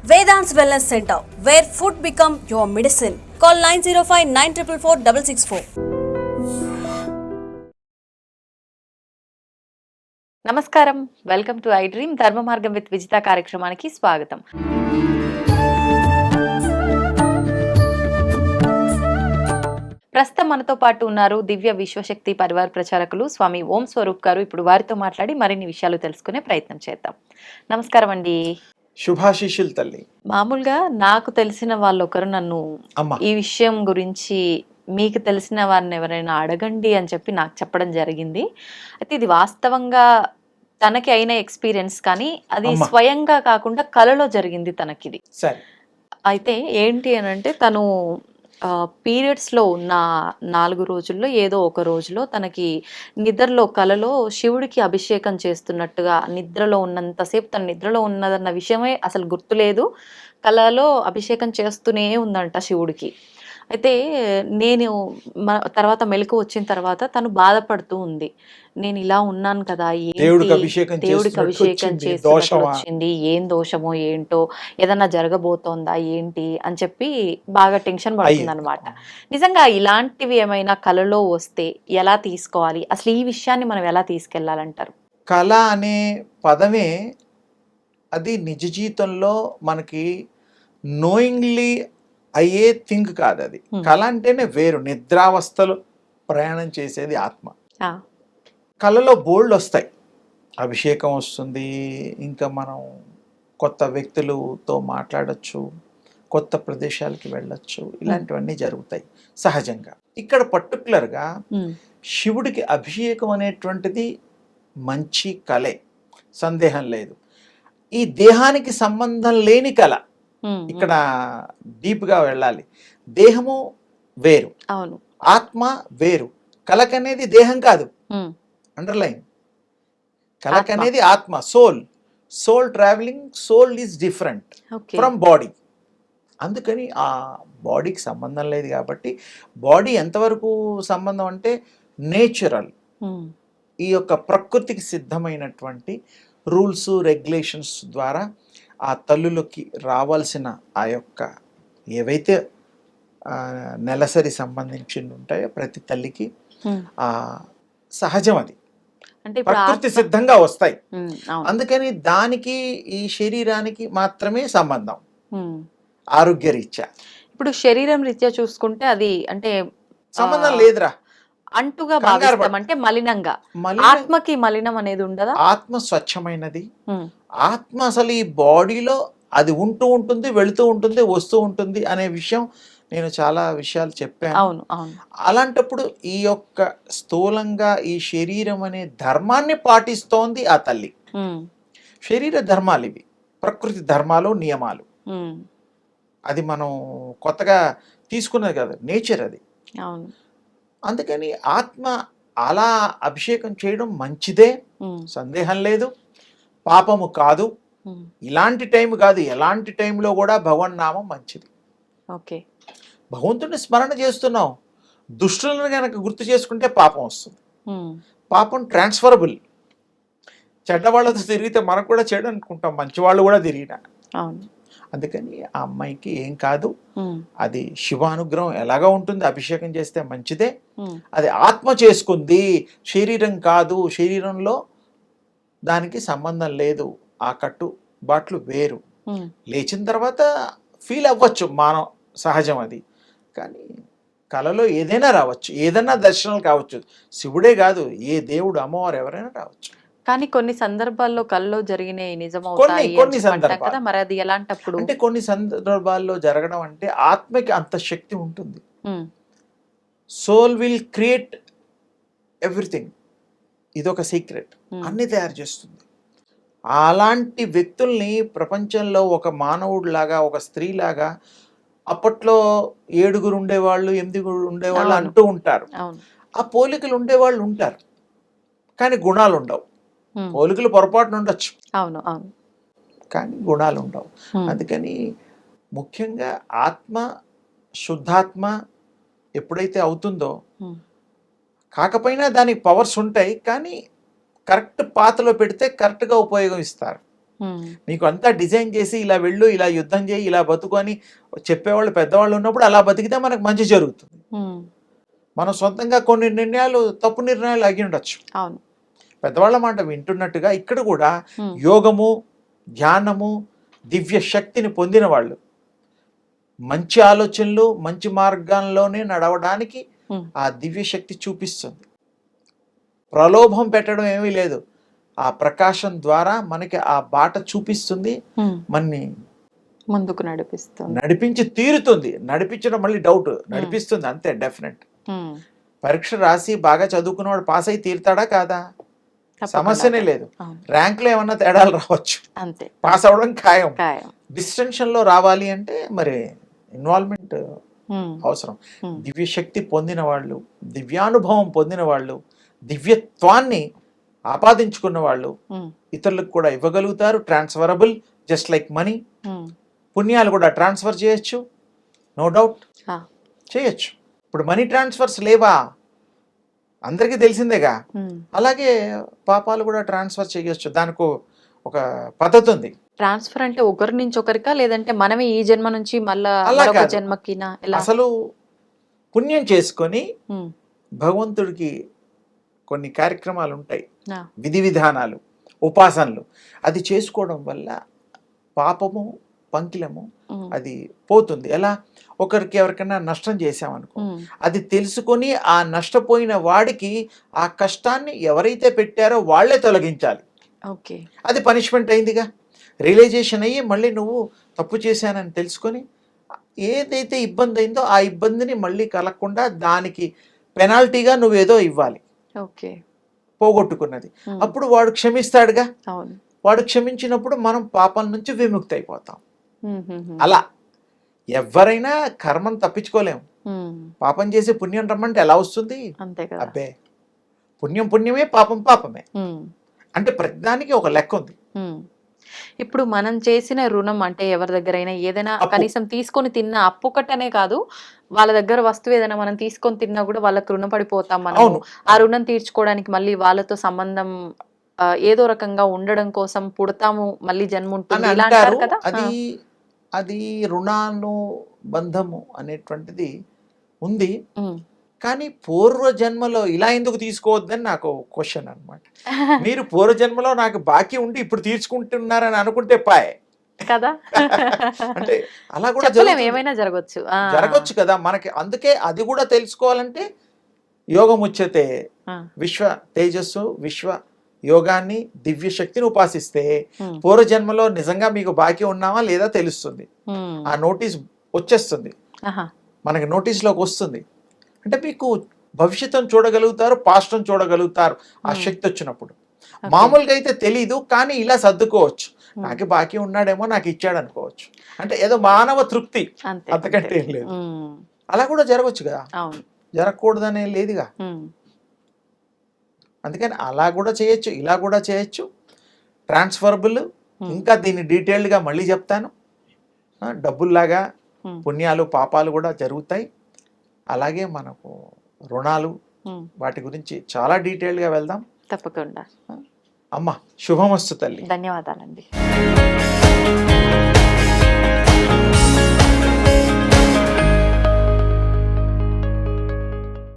Vedant's Wellness Center, where food become your medicine. Call 905-944-664. నమస్కారం, welcome to I dream ధర్మ మార్గం with Vijitha కార్యక్రమానికి స్వాగతం. ప్రస్తుతం మనతో పాటు ఉన్నారు దివ్య విశ్వశక్తి పరివార్ ప్రచారకులు స్వామి ఓం స్వరూప్ గారు. ఇప్పుడు వారితో మాట్లాడి మరిన్ని విషయాలు తెలుసుకునే ప్రయత్నం చేద్దాం. నమస్కారం అండి. శుభాశీషులు తల్లి. మామూలుగా నాకు తెలిసిన వాళ్ళు ఒకరు నన్ను ఈ విషయం గురించి మీకు తెలిసిన వారిని ఎవరైనా అడగండి అని చెప్పి నాకు చెప్పడం జరిగింది. అయితే ఇది వాస్తవంగా తనకి అయిన ఎక్స్పీరియన్స్, కానీ అది స్వయంగా కాకుండా కలలో జరిగింది తనకిది. అయితే ఏంటి అని అంటే, తను పీరియడ్స్లో ఉన్న 4 రోజుల్లో ఏదో ఒక రోజులో తనకి నిద్రలో కలలో శివుడికి అభిషేకం చేస్తున్నట్టుగా, నిద్రలో ఉన్నంతసేపు తను నిద్రలో ఉన్నదన్న విషయమే అసలు గుర్తులేదు. కలలో అభిషేకం చేస్తూనే ఉందంట శివుడికి. అయితే నేను తర్వాత మెలకు వచ్చిన తర్వాత తను బాధపడుతూ ఉంది. నేను ఇలా ఉన్నాను కదా, దేవుడికి అభిషేకం చేసినట్టు వచ్చింది, ఏం దోషమో ఏంటో, ఏదన్నా జరగబోతోందా ఏంటి అని చెప్పి బాగా టెన్షన్ పడుతుంది అనమాట. నిజంగా ఇలాంటివి ఏమైనా కలలో వస్తే ఎలా తీసుకోవాలి, అసలు ఈ విషయాన్ని మనం ఎలా తీసుకెళ్లాలంటారు? కళ అనే పదమే అది నిజ జీవితంలో మనకి నోయింగ్లీ అయ్యే థింగ్ కాదు. అది కళ అంటేనే వేరు. నిద్రావస్థలో ప్రయాణం చేసేది ఆత్మ. కళలో బోల్డ్ వస్తాయి. అభిషేకం వస్తుంది, ఇంకా మనం కొత్త వ్యక్తులతో మాట్లాడచ్చు, కొత్త ప్రదేశాలకి వెళ్ళొచ్చు, ఇలాంటివన్నీ జరుగుతాయి సహజంగా. ఇక్కడ పర్టికులర్గా శివుడికి అభిషేకం అనేటువంటిది మంచి కళే, సందేహం లేదు. ఈ దేహానికి సంబంధం లేని కళ. ఇక్కడ డీప్గా వెళ్ళాలి. దేహము వేరు, అవును, ఆత్మ వేరు. కలకనేది దేహం కాదు, అండర్లైన్. కలకనేది ఆత్మ, soul travelling. Soul is different from body. అందుకని ఆ బాడీకి సంబంధం లేదు కాబట్టి, బాడీ ఎంతవరకు సంబంధం అంటే నేచురల్, ఈ యొక్క ప్రకృతికి సిద్ధమైనటువంటి రూల్స్ రెగ్యులేషన్స్ ద్వారా ఆ తల్లులకి రావాల్సిన ఆ యొక్క ఏవైతే నెలసరి సంబంధించి ఉంటాయో ప్రతి తల్లికి ఆ సహజం, అది అంటే ప్రకృతి సిద్ధంగా వస్తాయి. అందుకని దానికి ఈ శరీరానికి మాత్రమే సంబంధం, ఆరోగ్య రీత్యా. ఇప్పుడు శరీరం రీత్యా చూసుకుంటే అది అంటే సంబంధం లేదురా, అంటుగా భావిస్తాం, అంటే మలినంగా. ఆత్మకి మలినం అనేది ఉండదా? ఆత్మ స్వచ్ఛమైనది. ఆత్మ అసలు ఈ బాడీలో అది ఉంటూ ఉంటుంది, వెళుతూ ఉంటుంది, వస్తూ ఉంటుంది అనే విషయం నేను చాలా విషయాలు చెప్పాను. అలాంటప్పుడు ఈ యొక్క స్థూలంగా ఈ శరీరం అనే ధర్మాన్ని పాటిస్తోంది ఆ తల్లి. శరీర ధర్మాలు ఇవి, ప్రకృతి ధర్మాలు, నియమాలు. అది మనం కొత్తగా తీసుకున్నది కదా, నేచర్ అది. అందుకని ఆత్మ అలా అభిషేకం చేయడం మంచిదే, సందేహం లేదు. పాపము కాదు. ఇలాంటి టైం కాదు, ఎలాంటి టైంలో కూడా భగవన్నామం మంచిది. ఓకే, భగవంతుడిని స్మరణ చేస్తున్నాం, దుష్టులను కనుక గుర్తు చేసుకుంటే పాపం వస్తుంది. పాపం ట్రాన్స్ఫరబుల్. చెడ్డవాళ్ళతో తిరిగితే మనకు కూడా చెడు అనుకుంటాం, మంచి వాళ్ళు కూడా తిరిగినా. అందుకని ఆ అమ్మాయికి ఏం కాదు. అది శివానుగ్రహం ఎలాగా ఉంటుంది, అభిషేకం చేస్తే మంచిదే. అది ఆత్మ చేసుకుంది, శరీరం కాదు. శరీరంలో దానికి సంబంధం లేదు, ఆ కట్టుబాట్లు వేరు. లేచిన తర్వాత ఫీల్ అవ్వచ్చు, మానవ సహజం అది. కానీ కళలో ఏదైనా రావచ్చు, ఏదైనా దర్శనాలు కావచ్చు. శివుడే కాదు, ఏ దేవుడు, అమ్మవారు ఎవరైనా రావచ్చు. కానీ కొన్ని సందర్భాల్లో కల్లో జరిగిన నిజమవుతాయి కదా, మరి అది ఎలాంటప్పుడు? అంటే కొన్ని సందర్భాల్లో జరగడం అంటే ఆత్మకి అంత శక్తి ఉంటుంది. Soul will create everything. ఇదొక సీక్రెట్, అన్ని తయారు చేస్తుంది. అలాంటి వ్యక్తుల్ని ప్రపంచంలో ఒక మానవుడిలాగా, ఒక స్త్రీలాగా, అప్పట్లో 7 ఉండేవాళ్ళు, 8 ఉండేవాళ్ళు అంటూ ఉంటారు. ఆ పోలికలు ఉండేవాళ్ళు ఉంటారు, కానీ గుణాలు ఉండవు. పోలికలు పొరపాటున ఉండొచ్చు, కానీ గుణాలు ఉండవు. అందుకని ముఖ్యంగా ఆత్మ శుద్ధాత్మ ఎప్పుడైతే అవుతుందో, కాకపోయినా దానికి పవర్స్ ఉంటాయి, కానీ కరెక్ట్ పాత్రలో పెడితే కరెక్ట్గా ఉపయోగిస్తారు. మీకు అంతా డిజైన్ చేసి ఇలా వెళ్ళు, ఇలా యుద్ధం చేయి, ఇలా బతుకు అని చెప్పేవాళ్ళు పెద్దవాళ్ళు ఉన్నప్పుడు అలా బతికితే మనకు మంచి జరుగుతుంది. మనం సొంతంగా కొన్ని నిర్ణయాలు తప్పు నిర్ణయాలు అగి ఉండొచ్చు. అవును, పెద్దవాళ్ళ మాట వింటున్నట్టుగా ఇక్కడ కూడా యోగము, ధ్యానము, దివ్య శక్తిని పొందిన వాళ్ళు మంచి ఆలోచనలు, మంచి మార్గంలోనే నడవడానికి ఆ దివ్య శక్తి చూపిస్తుంది. ప్రలోభం పెట్టడం ఏమీ లేదు, ఆ ప్రకాశం ద్వారా మనకి ఆ బాట చూపిస్తుంది, మనని ముందుకు నడిపిస్తుంది, నడిపించి తీరుతుంది. నడిపించడం మళ్ళీ డౌట్, నడిపిస్తుంది అంతే డెఫినెట్. పరీక్ష రాసి బాగా చదువుకున్నవాడు పాస్ అయి తీరుతాడా కాదా, సమస్యనే లేదు. ర్యాంకులో ఏమన్నా తేడాలు రావచ్చు, అంతే, పాస్ అవడం ఖాయం. డిస్టింక్షన్ లో రావాలి అంటే మరి ఇన్వాల్వ్మెంట్ అవసరం. దివ్య శక్తి పొందిన వాళ్ళు, దివ్యానుభవం పొందిన వాళ్ళు, దివ్యత్వాన్ని ఆపాదించుకున్న వాళ్ళు ఇతరులకు కూడా ఇవ్వగలుగుతారు. Transferable, just like money. పుణ్యాలు కూడా ట్రాన్స్ఫర్ చేయొచ్చు, నో డౌట్ చేయొచ్చు. ఇప్పుడు మనీ ట్రాన్స్ఫర్స్ లేవా, అందరికీ తెలిసిందేగా. అలాగే పాపాలు కూడా ట్రాన్స్ఫర్ చేయొచ్చు, దానికి ఒక పద్ధతి ఉంది. ట్రాన్స్ఫర్ అంటే ఒకరి నుంచి ఒకరికా, లేదంటే మనమే ఈ జన్మ నుంచి మళ్ళా జన్మకి? అసలు పుణ్యం చేసుకొని భగవంతుడికి కొన్ని కార్యక్రమాలు ఉంటాయి, విధి విధానాలు, ఉపాసనలు. అది చేసుకోవడం వల్ల పాపము, పంకిలము అది పోతుంది. ఎలా, ఒకరికి ఎవరికైనా నష్టం చేశామనుకో, అది తెలుసుకొని ఆ నష్టపోయిన వాడికి ఆ కష్టాన్ని ఎవరైతే పెట్టారో వాళ్లే తొలగించాలి. అది పనిష్మెంట్ అయిందిగా. రియలైజేషన్ అయ్యి మళ్ళీ నువ్వు తప్పు చేశానని తెలుసుకొని ఏదైతే ఇబ్బంది అయిందో ఆ ఇబ్బందిని మళ్ళీ కలగకుండా దానికి పెనాల్టీగా నువ్వేదో ఇవ్వాలి, పోగొట్టుకున్నది. అప్పుడు వాడు క్షమిస్తాడుగా. వాడు క్షమించినప్పుడు మనం పాపం నుంచి విముక్తి అయిపోతాం. అలా ఎవరైనా కర్మను తప్పించుకోలేము. పాపం చేసి పుణ్యం రమ్మంటే ఎలా వస్తుంది? అబ్బే, పుణ్యం పుణ్యమే, పాపం పాపమే. అంటే ప్రతిదానికి ఒక లెక్క ఉంది. ఇప్పుడు మనం చేసిన రుణం అంటే ఎవరి దగ్గరైనా ఏదైనా కనీసం తీసుకొని తిన్నా, అప్పు కట్టనే కాదు, వాళ్ళ దగ్గర వస్తువు ఏదైనా మనం తీసుకొని తిన్నా కూడా వాళ్ళకి రుణ పడిపోతాం మనం. ఆ రుణం తీర్చుకోవడానికి మళ్ళీ వాళ్ళతో సంబంధం ఏదో రకంగా ఉండడం కోసం పుడతాము, మళ్ళీ జన్మ ఉంటుంది ఇలా అంటారు కదా. అది రుణాను బంధము అనేటువంటిది ఉంది, కానీ పూర్వజన్మలో ఇలా ఎందుకు తీసుకోవద్దని నాకు క్వశ్చన్ అనమాట. మీరు పూర్వజన్మలో నాకు బాకీ ఉండి ఇప్పుడు తీర్చుకుంటున్నారని అనుకుంటే పాయ్ కదా. అంటే అలా కూడా ఏమైనా జరగచ్చు కదా మనకి. అందుకే అది కూడా తెలుసుకోవాలంటే యోగం ఉచ్యతే, విశ్వ తేజస్సు, విశ్వ యోగాన్ని, దివ్య శక్తిని ఉపాసిస్తే పూర్వజన్మలో నిజంగా మీకు బాకీ ఉన్నామా లేదా తెలుస్తుంది. ఆ నోటీస్ వచ్చేస్తుంది, మనకి నోటీస్లోకి వస్తుంది. అంటే మీకు భవిష్యత్తును చూడగలుగుతారు, పాస్ట్ను చూడగలుగుతారు ఆ శక్తి వచ్చినప్పుడు. మామూలుగా అయితే తెలీదు, కానీ ఇలా సర్దుకోవచ్చు. నాకు బాకీ ఉన్నాడేమో, నాకు ఇచ్చాడు అనుకోవచ్చు. అంటే ఏదో మానవ తృప్తి, అంతకంటే ఏం లేదు. అలా కూడా జరగవచ్చు కదా, జరగకూడదనే లేదుగా. అందుకని అలా కూడా చేయొచ్చు, ఇలా కూడా చేయొచ్చు. ట్రాన్స్ఫరబుల్. ఇంకా దీన్ని డీటెయిల్డ్గా మళ్ళీ చెప్తాను. డబ్బుల్లాగా పుణ్యాలు, పాపాలు కూడా జరుగుతాయి. అలాగే మనకు రుణాలు, వాటి గురించి చాలా డీటెయిల్గా వెళ్దాం తప్పకుండా. అమ్మ శుభమస్తు తల్లి. ధన్యవాదాలండి.